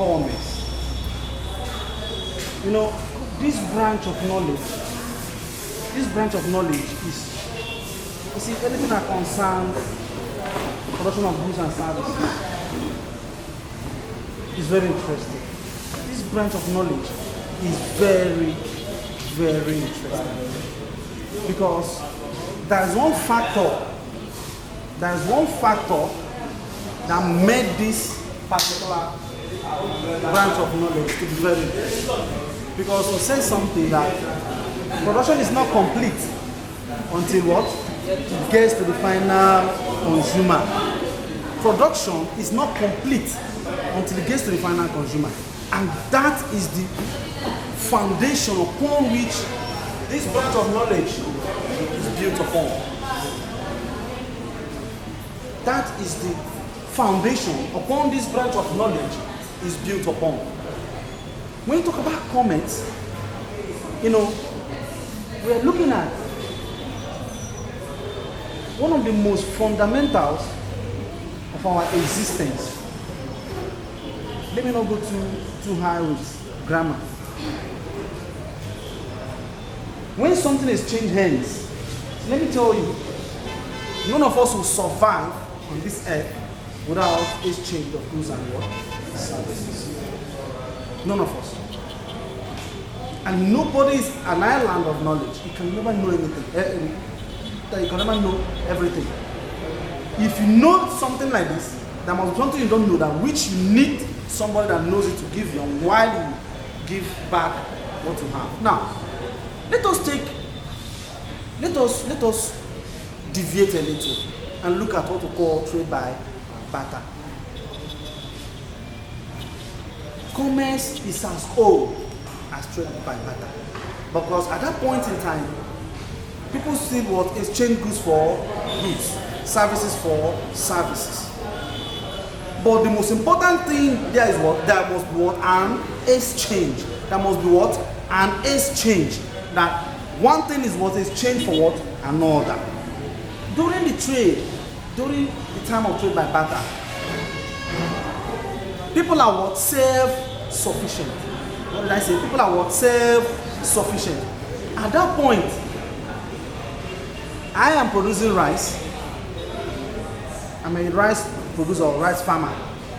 commerce. You know, this branch of knowledge is, you see, anything that concerns production of goods and services is very interesting. This branch of knowledge is very, very interesting because there's one factor that made this particular branch of knowledge to be very interesting. Because we say something that production is not complete until what? It gets to the final consumer. Production is not complete until it gets to the final consumer. And that is the foundation upon which this branch of knowledge is built upon. That is the foundation upon this branch of knowledge is built upon. When you talk about commerce, you know, we are looking at one of the most fundamentals of our existence. Let me not go too high with grammar. When something has changed hands, let me tell you, none of us will survive on this earth without exchange of goods and what? Services. None of us. And nobody is an island of knowledge. You can never know anything. You can never know everything. If you know something like this, there must be something you don't know that which you need somebody that knows it to give you, and while you give back what you have. Now, let us deviate a little and look at what we call trade by barter. Commerce is as old as trade by barter, because at that point in time, people still what? Exchange goods for goods, services for services. But the most important thing there is what? There must be what? An exchange. There must be what? An exchange. That one thing is what? Exchange for what? Another. During the time of trade by barter, people are what? Self-sufficient. What did I say? People are what? Self-sufficient. At that point, I am producing rice. I'm a rice producer or rice farmer.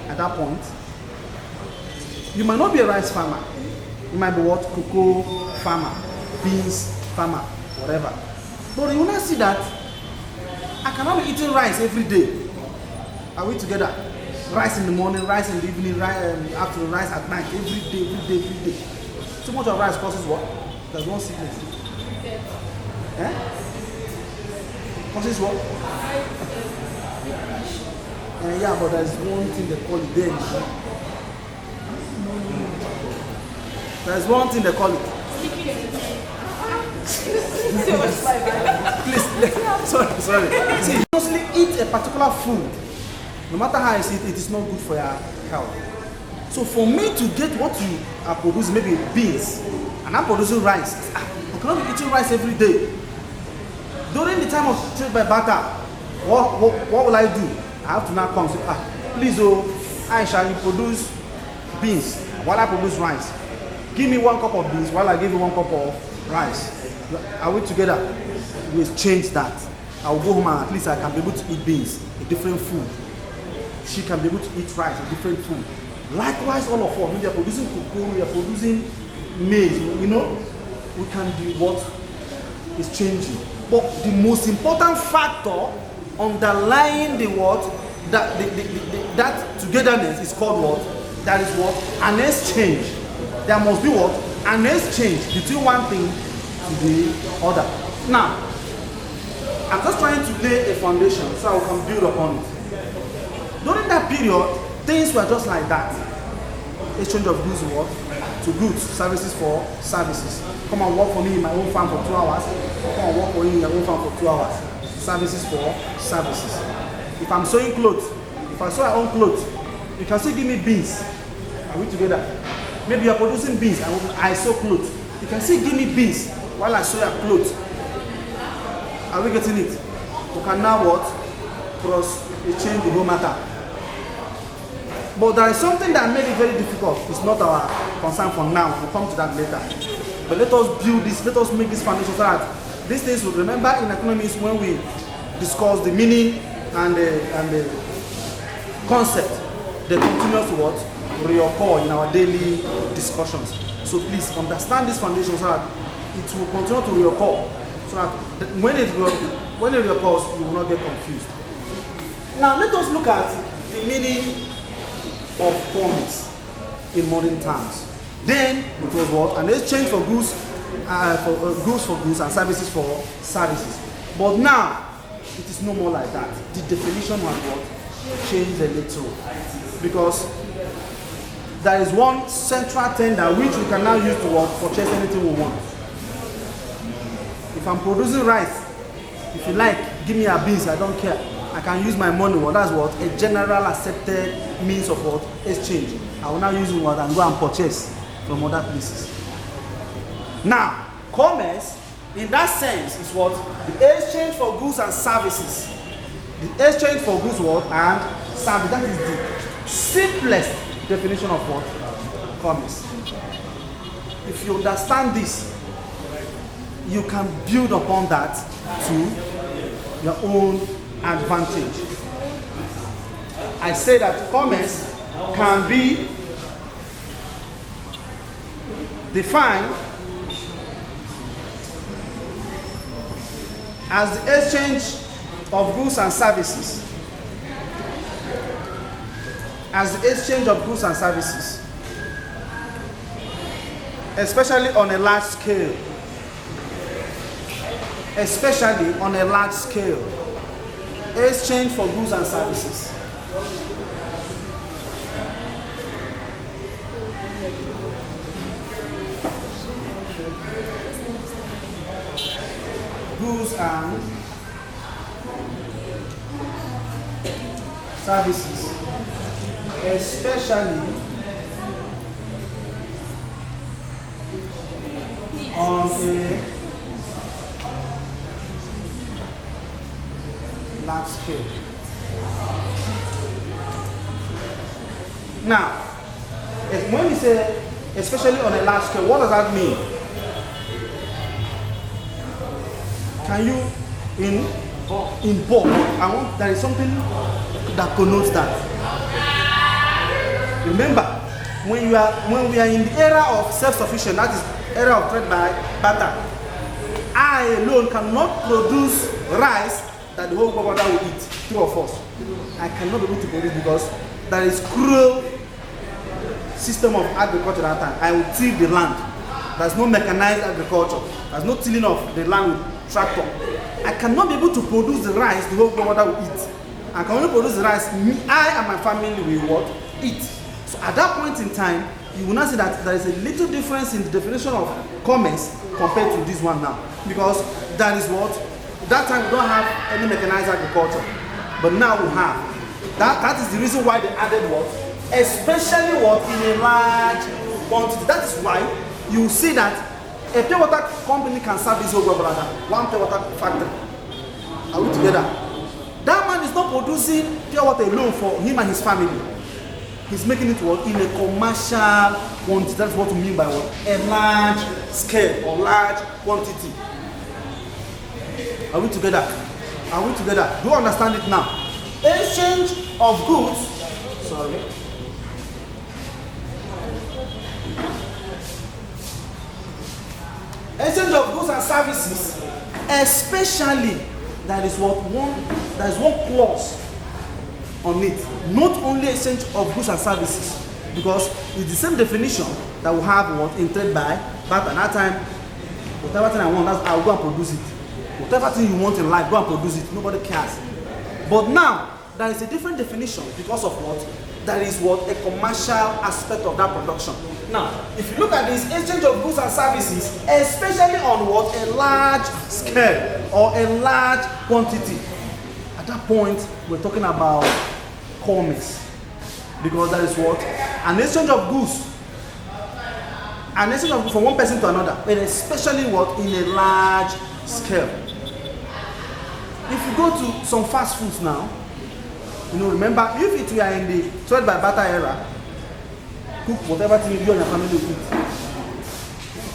At that point, you might not be a rice farmer. You might be what? Cocoa farmer, beans farmer, whatever. But you will not see that I cannot be eating rice every day. Are we together? Rice in the morning, rice in the evening, rice in the afternoon, rice at night, every day. Too much of rice causes what? There's one sickness. Eh? Causes what? Yeah, but there's one thing they call it then. There's one thing they call it. Please, sorry. See, you mostly eat a particular food. No matter how I see it, it is not good for your health. So for me to get what you are producing, maybe beans, and I'm producing rice, I cannot be eating rice every day. During the time of trade by barter, what will I do? I have to now come and say, please, Aisha, you produce beans while I produce rice. Give me 1 cup of beans while I give you 1 cup of rice. Are we together? We exchange that. I will go home and at least I can be able to eat beans, a different food. She can be able to eat rice, a different food. Likewise, all of us, when they are producing cocoa, we are producing maize, you know, we can do what is changing. But the most important factor underlying the what, that togetherness is called what? That is what? An exchange. There must be what? An exchange between one thing to the other. Now, I'm just trying to lay a foundation so I can build upon it. During that period, things were just like that. Exchange of goods what? To goods, services for services. Come and work for me in my own farm for 2 hours. Come and work for you in your own farm for 2 hours. Services for services. If I'm sewing clothes, if I sew my own clothes, you can still give me beans. Are we together? Maybe you're producing beans and I sew clothes. You can still give me beans while I sew your clothes. Are we getting it? We can now what? Cross exchange the whole matter. But there is something that made it very difficult. It's not our concern for now. We'll come to that later. But let us build this, let us make this foundation so that these things will remember in economics when we discuss the meaning and the concept, they continue to what? Reoccur in our daily discussions. So please understand this foundation so that it will continue to reoccur. So that when it reoccurs, you will not get confused. Now let us look at the meaning of commerce in modern times. Then it was what? An exchange for goods, for goods and services for services. But now it is no more like that. The definition has what? Changed a little, because there is one central tender which we can now use to purchase anything we want. If I'm producing rice, if you like, give me a beans, I don't care. I can use my money. Well, that's what? A general accepted means of what? Exchange. I will now use what and go and purchase from other places. Now, commerce, in that sense, is what? The exchange for goods and services. The exchange for goods what? And service. That is the simplest definition of what? Commerce. If you understand this, you can build upon that to your own advantage. I say that commerce can be defined as the exchange of goods and services. As the exchange of goods and services, especially on a large scale. Especially on a large scale. Exchange for goods and services. Goods and services, especially on a large scale. Now, when we say especially on a large scale, what does that mean? Can you, in bulk, there is something that connotes that. Remember, when we are in the era of self-sufficient, that is era of trade by barter, I alone cannot produce rice that the whole world will eat, two of us. I cannot be able to produce because there is cruel system of agriculture at that time. I will till the land. There's no mechanized agriculture. There's no tilling of the land with tractor. I cannot be able to produce the rice the whole world will eat. I can only produce the rice I and my family will what? Eat. So at that point in time, you will not see that there is a little difference in the definition of commerce compared to this one now. Because that is what? That time we don't have any mechanized agriculture. But now we have. That is the reason why they added what? Especially what? In a large quantity. That is why you see that a pure water company can serve this whole brother. One pure water factory. Are we together? That man is not producing pure water alone for him and his family. He's making it what? In a commercial quantity. That's what we mean by what? A large scale or large quantity. Are we together? Are we together? Do you understand it now? Exchange of goods. Sorry. Exchange of goods and services, especially there is one clause on it. Not only exchange of goods and services, because it's the same definition that we have what in trade by, but at that time, whatever thing I want, I'll go and produce it. Whatever thing you want in life, go and produce it. Nobody cares. But now there is a different definition because of what? There is what? A commercial aspect of that production. Now, if you look at this exchange of goods and services, especially on what? A large scale or a large quantity. At that point, we're talking about commerce. Because there is what? An exchange of goods. An exchange of goods from one person to another. And especially what? In a large scale. If you go to some fast foods now, You know, remember, if it were in the trade by barter era, cook whatever thing you and your family eat.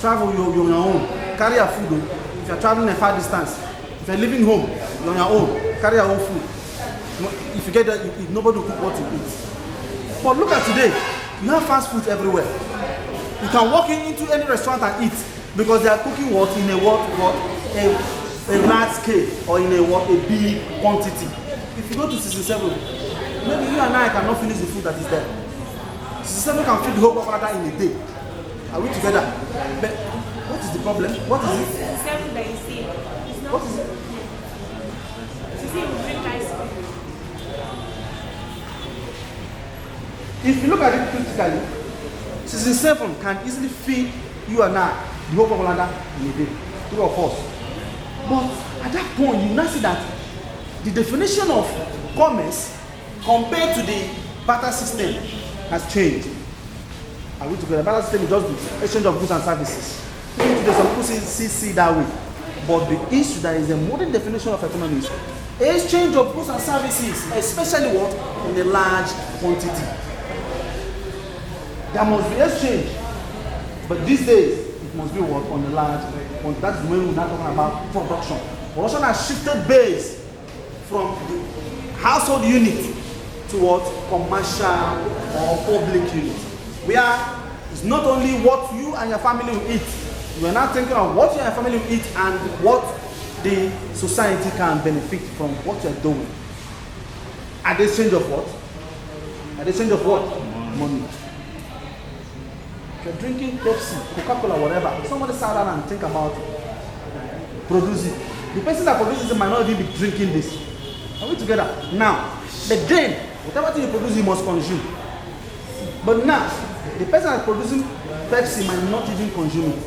Travel, you're on your own. Carry your food. If you're traveling a far distance, if you're living home, you're on your own. Carry your own food. If you get that, nobody will cook what you eat. But look at today. You have fast food everywhere. You can walk into any restaurant and eat because they are cooking what in a a large scale or in a big quantity. If you go to 67, maybe you and I cannot finish the food that is there. 67 can feed the whole Canada in a day. Are we together? But what is the problem? What is it? 67 that you see. What is it? You see, we drink ice cream. If you look at it critically, 67 can easily feed you and I, the whole Canada in a day. 3 of us. But at that point, you now see that the definition of commerce compared to the barter system has changed. Are we together? Barter system is just the exchange of goods and services. Even today, some people see that way. But the issue that is a modern definition of economy is exchange of goods and services, especially what? In a large quantity. There must be exchange. But these days, it must be what? On a large quantity. That's when we're not talking about production. Production has shifted base from the household unit to what? Commercial or public unit. Where it's not only what you and your family will eat. You are not thinking of what you and your family will eat and what the society can benefit from what you are doing. At the exchange of what? At the exchange of what? Money. If you're drinking Pepsi, Coca-Cola, whatever, somebody sit down and think about producing. The person that produces it might not even be drinking this. Are we together? Now, but then, whatever thing you produce, you must consume. But now, the person that's producing Pepsi might not even consume it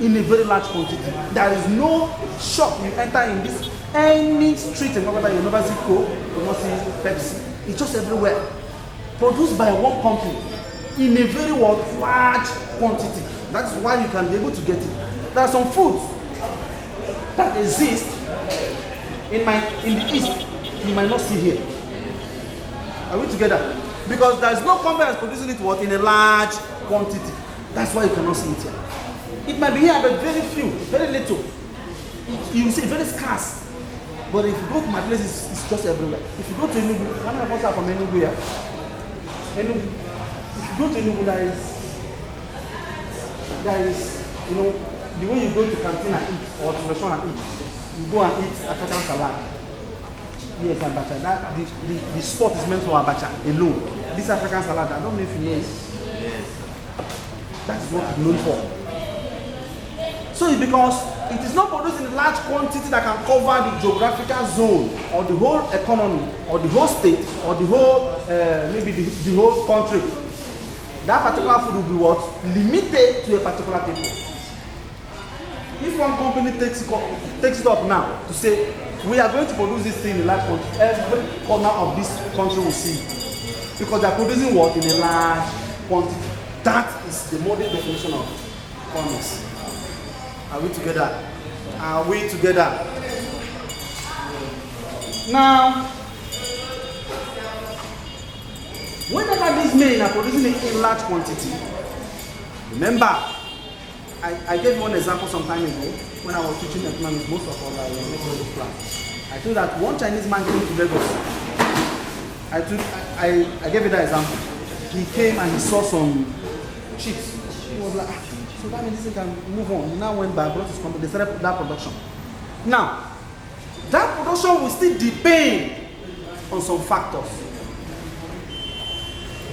in a very large quantity. There is no shop you enter in this, any street in Canada, you never see Coke, you never see Pepsi. It's just everywhere. Produced by one company in a very large quantity. That's why you can be able to get it. There are some foods that exist in the East, you might not see here. Are we together? Because there is no company that's producing it what in a large quantity. That's why you cannot see it here. It might be here, but very few, very little. You see, very scarce. But if you go to my place, it's just everywhere. If you go to Enugu, how many of us are from Enugu here? Enugu. If you go to Enugu, there is, you know, the way you go to canteen and eat or to restaurant and eat, you go and eat African salad. Yes, abacha. The spot is meant for abacha alone. This African salad, I don't know if you know it. That is what it's known for. So it's because it is not produced in a large quantity that can cover the geographical zone or the whole economy or the whole state or the whole, maybe the whole country. That particular food will be what? Limited to a particular people. If one company takes it up now to say, we are going to produce this thing in a large quantity, every corner of this country will see it. Because they are producing what? In a large quantity. That is the modern definition of commerce. Are we together? Are we together? Now, whenever these men are producing it in large quantity, remember, I gave you one example some time ago when I was teaching economics. Most of us are in this class. I told that one Chinese man came to Lagos. I gave you that example. He came and he saw some chips. He was like, so that means this can move on. He now went back, brought his company, they started that production. Now, that production will still depend on some factors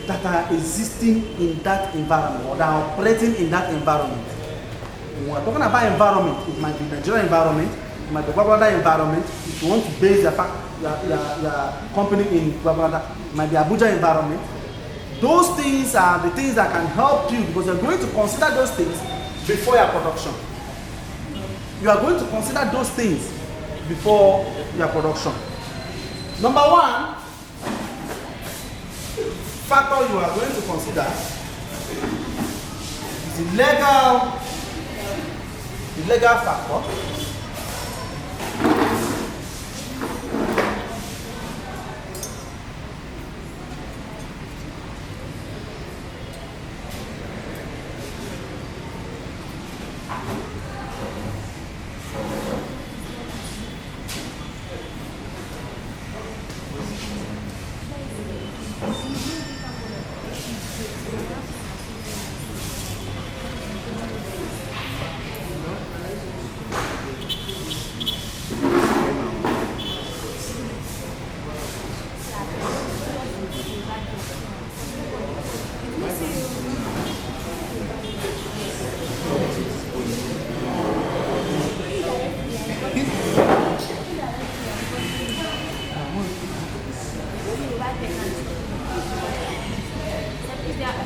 that are existing in that environment or that are operating in that environment. When we're talking about environment, it might be Nigerian environment, it might be Guagualada environment. If you want to base your company in Guagualada, it might be Abuja environment. Those things are the things that can help you because you're going to consider those things before your production. You are going to consider those things before your production. Number one factor you are going to consider is the legal factor.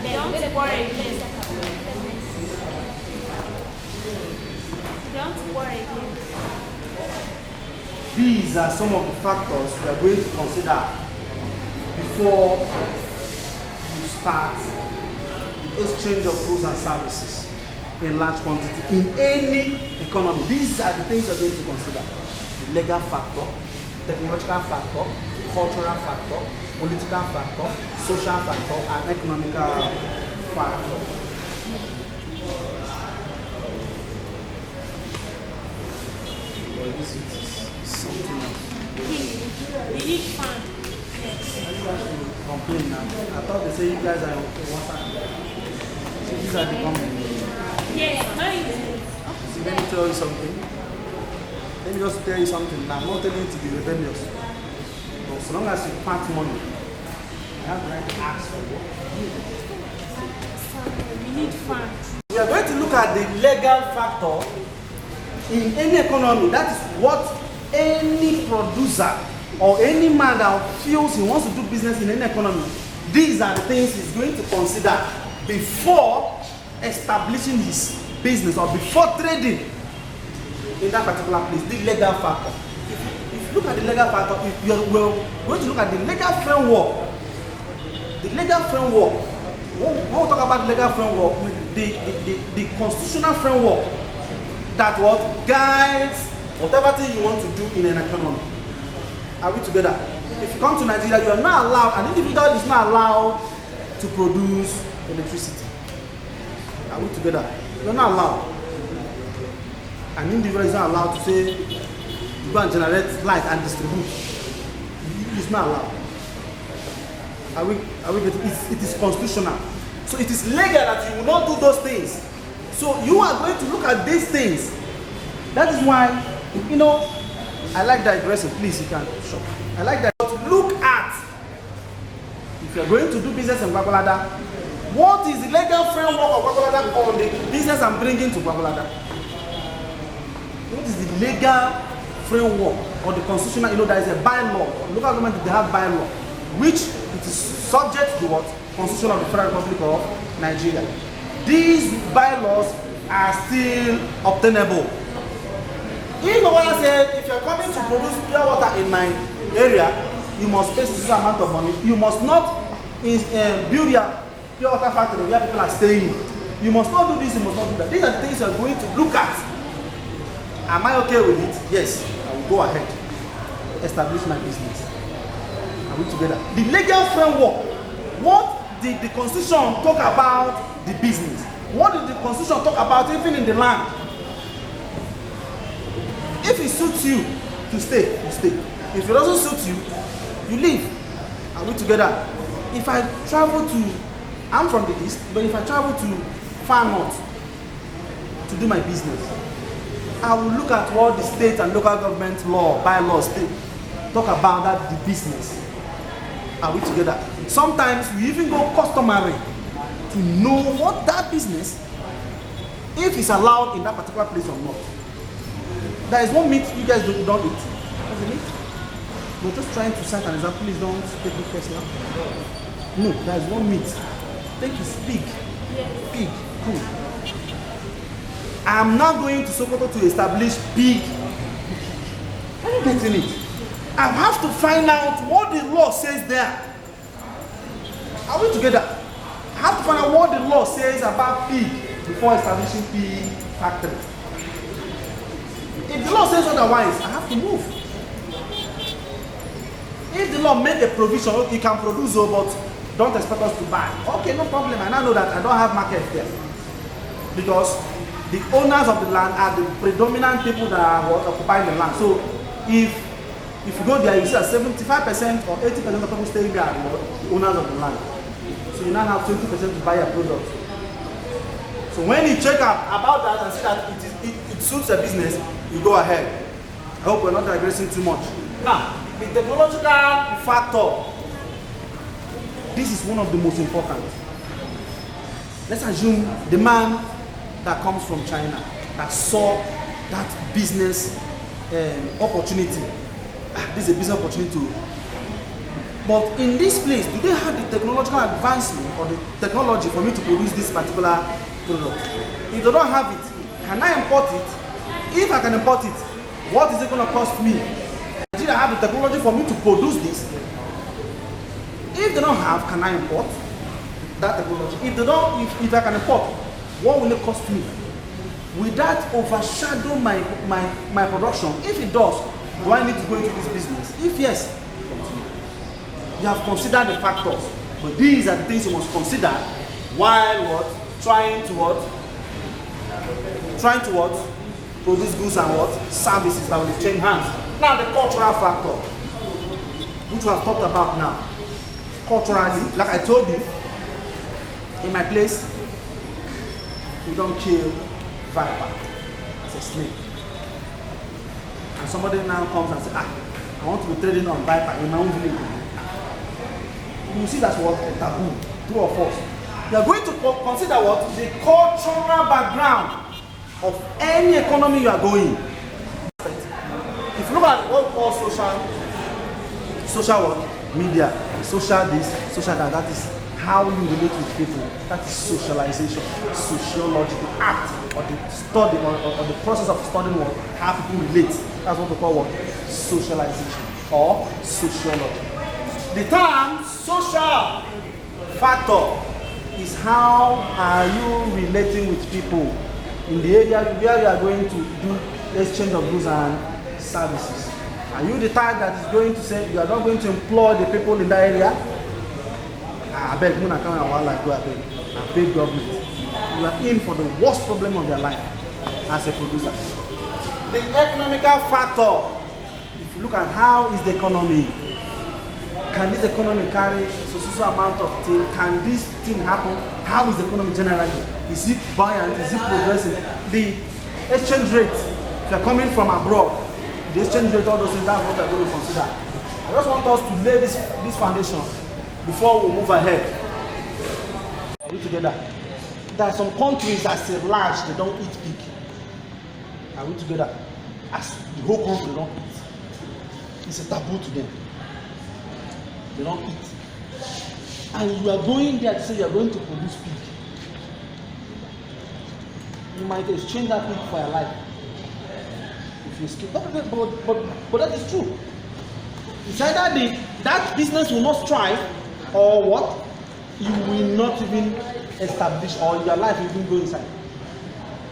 Don't worry again. Don't worry again. These are some of the factors we are going to consider before you start the exchange of goods and services in large quantity in any economy. These are the things you are going to consider: the legal factor, technological factor, cultural factor, political factor, social factor, and economical factor. Well, this is something else. You need fun. Complain now. I thought they say you guys are WhatsApp. So these are the companies. Yes, mine. See, let me tell you something. Let me just tell you something. Now, I'm not telling you to be rebellious. But so long as you part money, you have the right to ask for what You need fun. we are going to look at the legal factor in any economy. That is what any producer or any man that feels he wants to do business in any economy, these are the things he's going to consider before establishing his business or before trading in that particular place. The legal factor. If you look at the legal factor, if you're going to look at the legal framework. The legal framework. When we talk about legal framework, the constitutional framework that what guides whatever thing you want to do in an economy. Are we together? If you come to Nigeria, you are not allowed, an individual is not allowed to produce electricity. Are we together? You are not allowed. An individual is not allowed to say, you go and generate light and distribute. It's not allowed. Are we getting it? It is constitutional. So it is legal that you will not do those things. So you are going to look at these things. That is why, you know, I like digressing. Please, you can shop. I like that. But look at, if you are going to do business in Gwagwalada, what is the legal framework of Gwagwalada on the business I'm bringing to Gwagwalada? What is the legal framework or the constitutional? You know, there is a bylaw. Local government, they have bylaw, which it is subject to what? Constitution of the Federal Republic of Nigeria. These bylaws are still obtainable. If the one said, if you're coming to produce pure water in my area, you must pay this amount of money. You must not build your pure water factory where people are staying. You must not do this, you must not do that. These are the things you're going to look at. Am I okay with it? Yes, I will go ahead. Establish my business. Are we together? The legal framework. What did the Constitution talk about the business? What did the Constitution talk about even in the land? If it suits you to stay, you stay. If it doesn't suit you, you leave. Are we together? If I travel to, I'm from the east, but if I travel to far north to do my business, I will look at what the state and local government law, bylaws talk about that the business. Are we together? Sometimes we even go customary to know what that business, if it's allowed in that particular place or not. There is one meat you guys don't eat. What's the meat? We're just trying to cite an example. Please don't take it personal. No, there is one meat. Think it's pig. Pig. Good. I'm not going to Sokoto to establish pig. Are you getting it? I have to find out what the law says there. Are we together? I have to find out what the law says about pig before establishing pig factory. If the law says otherwise, I have to move. If the law made a provision, you can produce, but don't expect us to buy. Okay, no problem. And I know that I don't have market there. Because the owners of the land are the predominant people that are occupying the land. So if you go there, you see that 75% or 80% of people staying there are the owners of the land. So you now have 20% to buy a product. So when you check out about that and see that it suits a business, you go ahead. I hope we're not digressing too much. Now, the technological factor, this is one of the most important. Let's assume the man that comes from China that saw that business opportunity. This is a business opportunity too. But in this place, do they have the technological advancement or the technology for me to produce this particular product? If they don't have it, can I import it? If I can import it, what is it going to cost me? Did I have the technology for me to produce this? If they don't have, can I import that technology? If they don't, if I can import, what will it cost me? Will that overshadow my production? If it does, do I need to go into this business? If yes, you have considered the factors. But these are the things you must consider while what? Trying to produce goods and what? Services that will exchange hands. Now the cultural factor, which we have talked about now. Culturally, like I told you, in my place, we don't kill viper. It's a snake. And somebody now comes and says, I want to be trading on viper in my own village. You see that's what a taboo, true or false. You are going to consider what? The cultural background of any economy you are going. If you look at what we call social what? Media, social this, social that is how you relate with people. That is socialization, sociological act, or the study, or the process of studying what, how people relate. That's what we call what? Socialization, or sociology. The term social factor is how are you relating with people in the area where you are going to do exchange of goods and services. Are you the type that is going to say you are not going to employ the people in that area? I beg you, I beg government. You are in for the worst problem of their life as a producer. The economical factor, if you look at how is the economy, can this economy carry so amount of thing? Can this thing happen? How is the economy generally? Is it buoyant? Is it progressing? The exchange rate, if you're coming from abroad, the exchange rate, all those things, that's what we're going to consider. I just want us to lay this foundation before we move ahead. Are we together? There are some countries as a large, they don't eat pig. Are we together? As the whole country, they don't eat. It's a taboo to them. They don't eat. And you are going there to say you are going to produce pig. You might exchange that pig for your life. If you skip, but that is true. It's either that business will not strive, or what? You will not even establish, or your life will even go inside.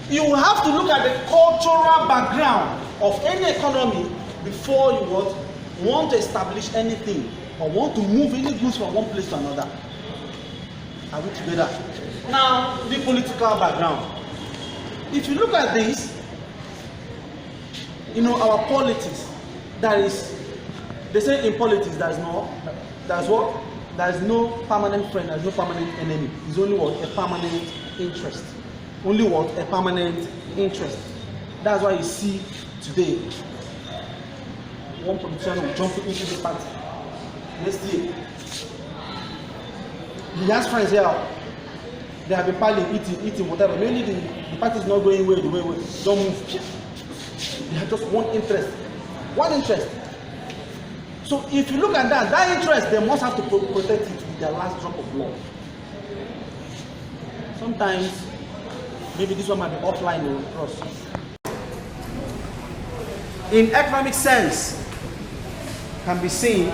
You will have to look at the cultural background of any economy before you want to establish anything or want to move any goods from one place to another. Are we together? Now, the political background. If you look at this, our politics, they say in politics there's no permanent friend, there's no permanent enemy. It's only a permanent interest. Only a permanent interest. That's why you see today, one politician will jump into the party. Next year, he has friends here. They have been piling, eating, whatever. Mainly the party is not going well, the way don't move. They have just one interest. So if you look at that interest, they must have to protect it with their last drop of blood. Sometimes, maybe this one might be offline or cross. In economic sense, can be seen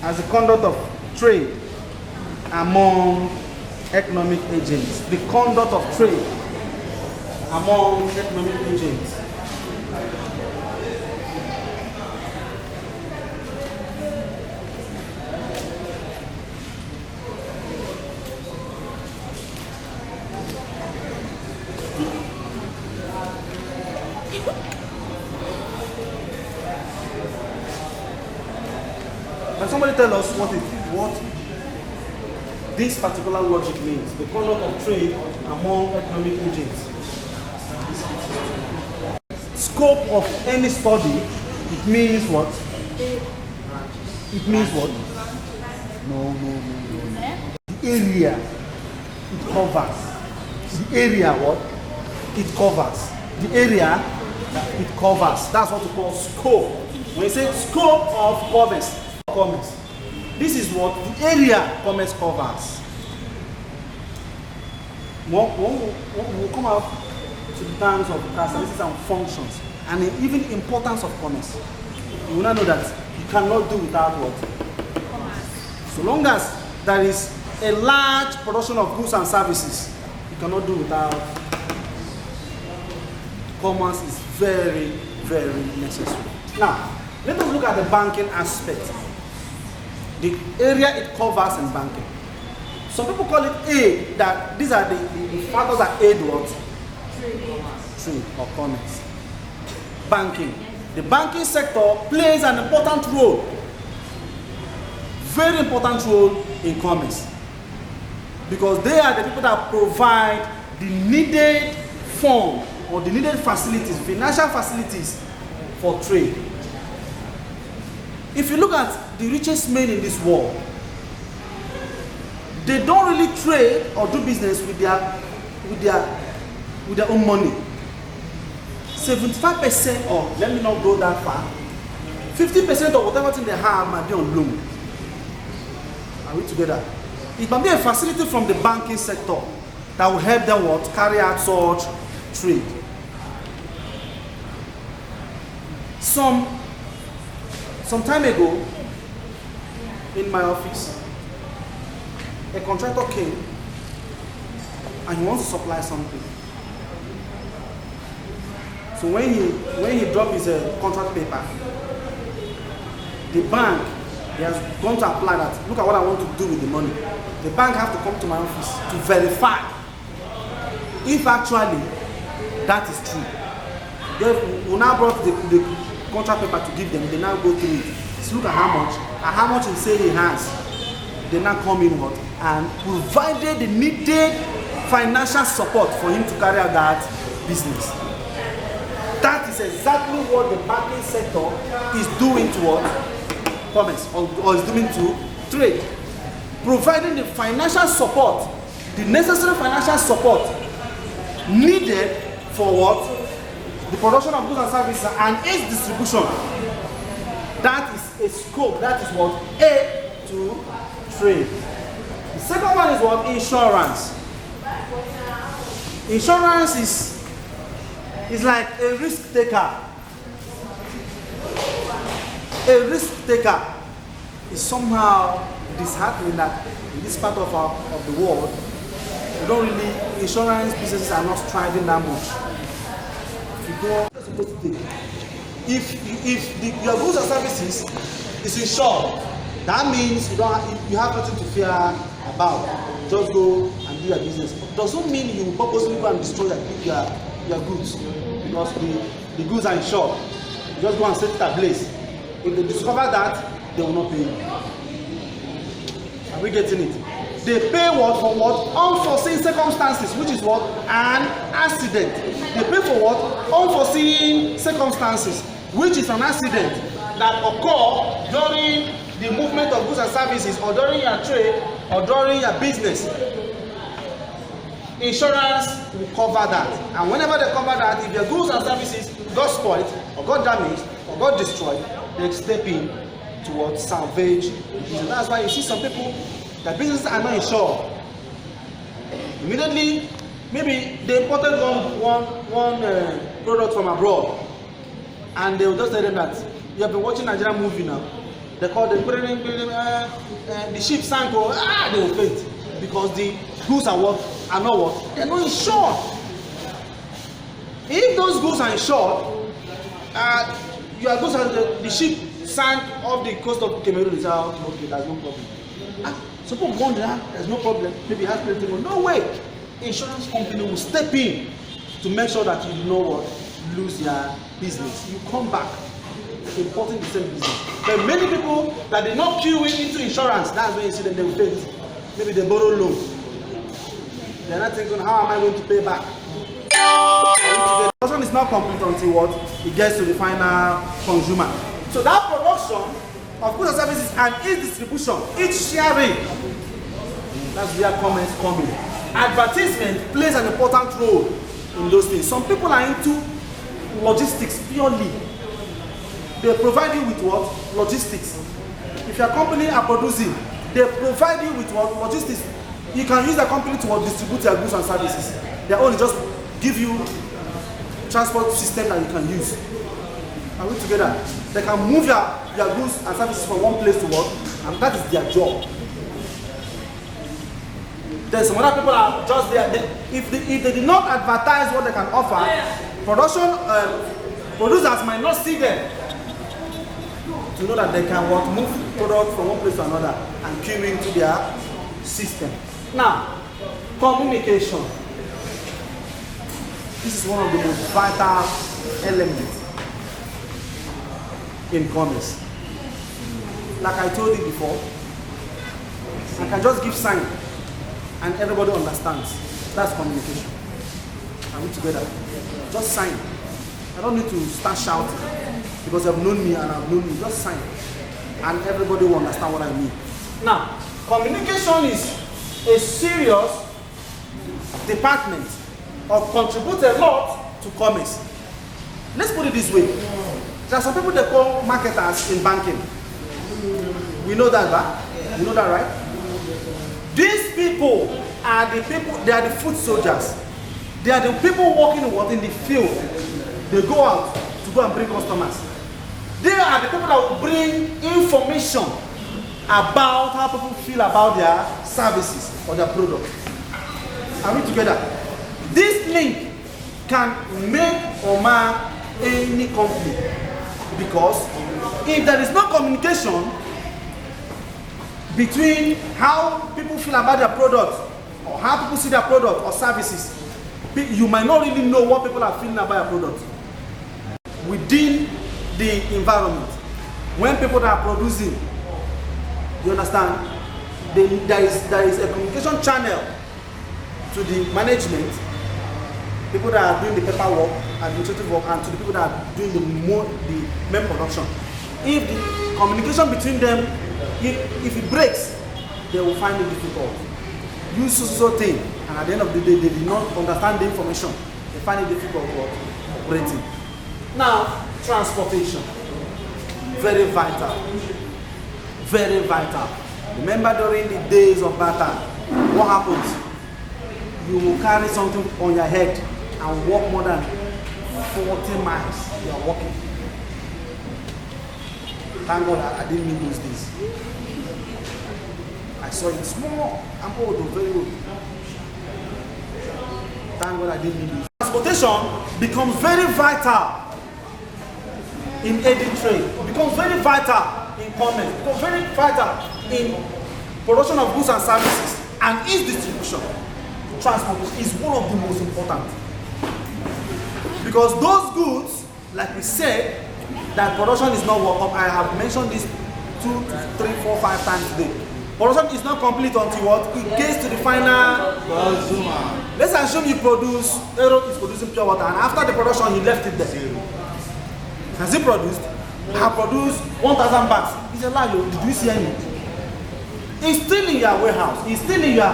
as the conduct of trade among economic agents. The conduct of trade among economic agents. Can somebody tell us what this particular logic means? The conduct of trade among economic agents. Scope of any study, it means what? It means what? No. The area it covers. The area what? It covers. The area it covers. That's what we call scope. When you say scope of commerce, this is what the area commerce covers. We'll come out to the terms of characteristics and functions and the even importance of commerce. You will not know that you cannot do without what? Commerce. So long as there is a large production of goods and services, you cannot do without commerce. Is very, very necessary. Now, let us look at the banking aspect. The area it covers in banking. Some people call it aid, that these are the factors that aid what? Trade or commerce. Banking. The banking sector plays an important role, very important role in commerce, because they are the people that provide the needed fund or the needed facilities, financial facilities for trade. If you look at the richest men in this world, they don't really trade or do business with their own money. 75%, or let me not go that far, 50% of whatever thing they have might be on loan. Are we together? It might be a facility from the banking sector that will help them what? Carry out such trade. Some time ago, in my office, a contractor came and he wants to supply something. So when he dropped his contract paper, the bank, he has gone to apply that. Look at what I want to do with the money. The bank have to come to my office to verify if actually that is true. We now brought the contract paper to give them. They now go through it. So look at how much he say he has. They now come in what and provided the needed financial support for him to carry out that business. That is exactly what the banking sector is doing to what? Commerce, or is doing to trade. Providing the financial support, the necessary financial support needed for what? The production of goods and services and its distribution. That is a scope, that is what? A to trade. The second one is what? Insurance. Insurance is like a risk taker. A risk taker is somehow disheartening that in this part of the world, you don't really, insurance businesses are not striving that much. If your goods and services is insured, that means you have nothing to fear about. Just go and do your business. Doesn't mean you will purposely go and destroy your goods because the goods are insured. You just go and set it ablaze. If they discover that, they will not pay you. Are we getting it? They pay what for what? Unforeseen circumstances, which is what? An accident. They pay for what? Unforeseen circumstances, which is an accident that occur during the movement of goods and services, or during your trade, or during your business. Insurance will cover that. And whenever they cover that, if your goods and services got spoiled, or got damaged, or got destroyed, they step in towards salvage the business. That's why you see some people, their businesses are not insured. Immediately, maybe they imported one product from abroad, and they will just tell them that you have been watching Nigerian movie now. They call them the ship sank, they will faint because the goods are not what? They're not insured. If those goods are insured, your goods are the ship sank off the coast of Cameroon, is out. Okay, there's no problem. Some people wonder, there's no problem, maybe it has plenty more. No way! Insurance company will step in to make sure that you know what, lose your business. You come back importing the same business. But many people that did not queue into insurance, that's when you see them, they will fail. Maybe they borrow loan. They're not thinking, how am I going to pay back? The production is not complete until what? It gets to the final consumer. So that production of goods and services and its distribution, its sharing, that's where commerce comes in. Advertisement plays an important role in those things. Some people are into logistics purely. they provide you with what? Logistics. If your company are producing, they provide you with what? Logistics. You can use the company to distribute your goods and services. They only just give you transport system that you can use. Are we together? They can move your goods and services from one place to work, and that is their job. There's some other people are just there. If they did not advertise what they can offer, producers might not see them to know that they can move product from one place to another and queue into their system. Now, communication. This is one of the most vital elements in commerce. Like I told you before, I can just give sign and everybody understands. That's communication. Are we together? Just sign. I don't need to start shouting because you've known me and I've known you. Just sign and everybody will understand what I mean. Now, communication is a serious department or contributes a lot to commerce. Let's put it this way. There are some people they call marketers in banking. We know that, right? You know that, right? These people are the people, they are the foot soldiers. They are the people working in the field. They go out to go and bring customers. They are the people that will bring information about how people feel about their services or their product. Are we together? This link can make or mar any company, because if there is no communication between how people feel about their product or how people see their product or services, you might not really know what people are feeling about your product. Within the environment, when people that are producing, you understand, there is a communication channel to the management, people that are doing the paperwork, administrative work, and to the people that are doing the main production. If the communication between them, if it breaks, they will find it difficult. Use so thing, and at the end of the day, they do not understand the information. They find it difficult operating. Now, transportation, very vital, very vital. Remember during the days of battle, what happens? You will carry something on your head and walk more than 40 miles. You are walking. Thank God I didn't mean those days. I saw it small. I'm old, very old. Thank God I didn't mean those. Transportation becomes very vital in aiding trade, becomes very vital in commerce, becomes very vital in production of goods and services, and its distribution. Transportation is one of the most important, because those goods, like we said, that production is not work up. I have mentioned this 2, 3, 4, 5 times today. Production is not complete until what? It gets to the final consumer. Let's assume you produce, Aero is producing pure water, and after the production, he left it there. Has he produced? I have produced 1,000 bags. It's a lie. Did you see any? It's still in your warehouse. It's still in your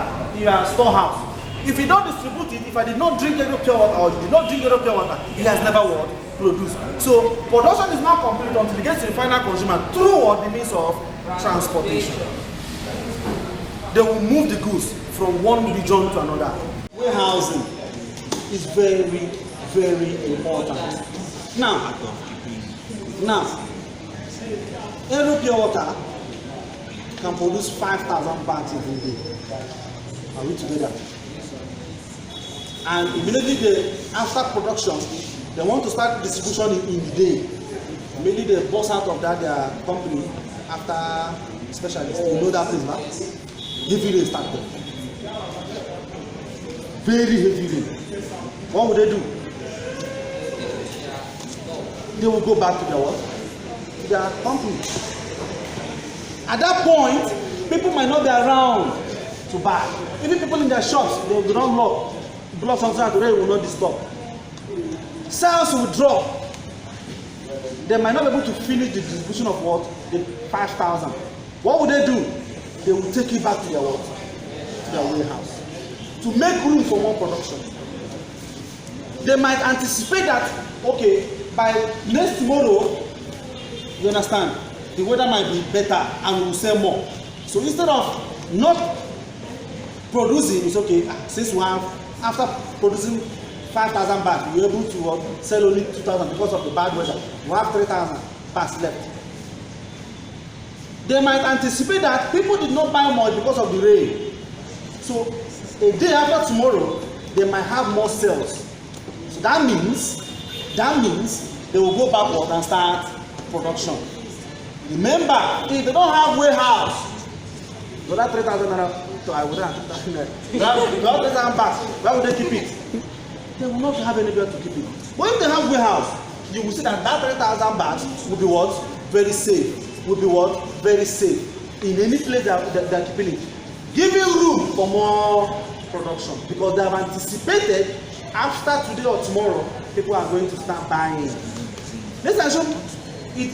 storehouse. If you don't distribute it, if I did not drink any pure water or you did not drink any pure water, it has never produced. So production is not complete until it gets to the final consumer through the means of transportation. They will move the goods from one region to another. Warehousing is very, very important. Now, Aero Pure Water can produce 5,000 bags every day. Are we together? And immediately after production, they want to start distribution in the day. Immediately they bust out of that their company after specialists. You know that place, right? Heavy rain start there. Very heavy rain. What would they do? They will go back to their what? To their company. At that point, people might not be around to buy. Even people in their shops, they will not block something that today will not disturb. Sales will drop. They might not be able to finish the distribution of what? The 5,000. What will they do? They will take it back to their what? To their warehouse. To make room for more production. They might anticipate that, okay, by next tomorrow, You understand? The weather might be better and we will sell more. So instead of not producing, it's okay. Since we have, after producing 5,000 bags, we were able to sell only 2,000 because of the bad weather. We have 3,000 bags left. They might anticipate that people did not buy more because of the rain. So a day after tomorrow, they might have more sales. So that means they will go backward and start production. Remember, if they don't have warehouse, so that 3,000 naira, I wouldn't have 3,000 naira. They have 3,000 bags. Where would they keep it? They will not have anywhere to keep it. But if they have warehouse, you will see that that 3,000 bags will be what? Very safe. Will be what? Very safe. In any place they're keeping it. Giving room for more production. Because they have anticipated after today or tomorrow, people are going to start buying. Let's assume it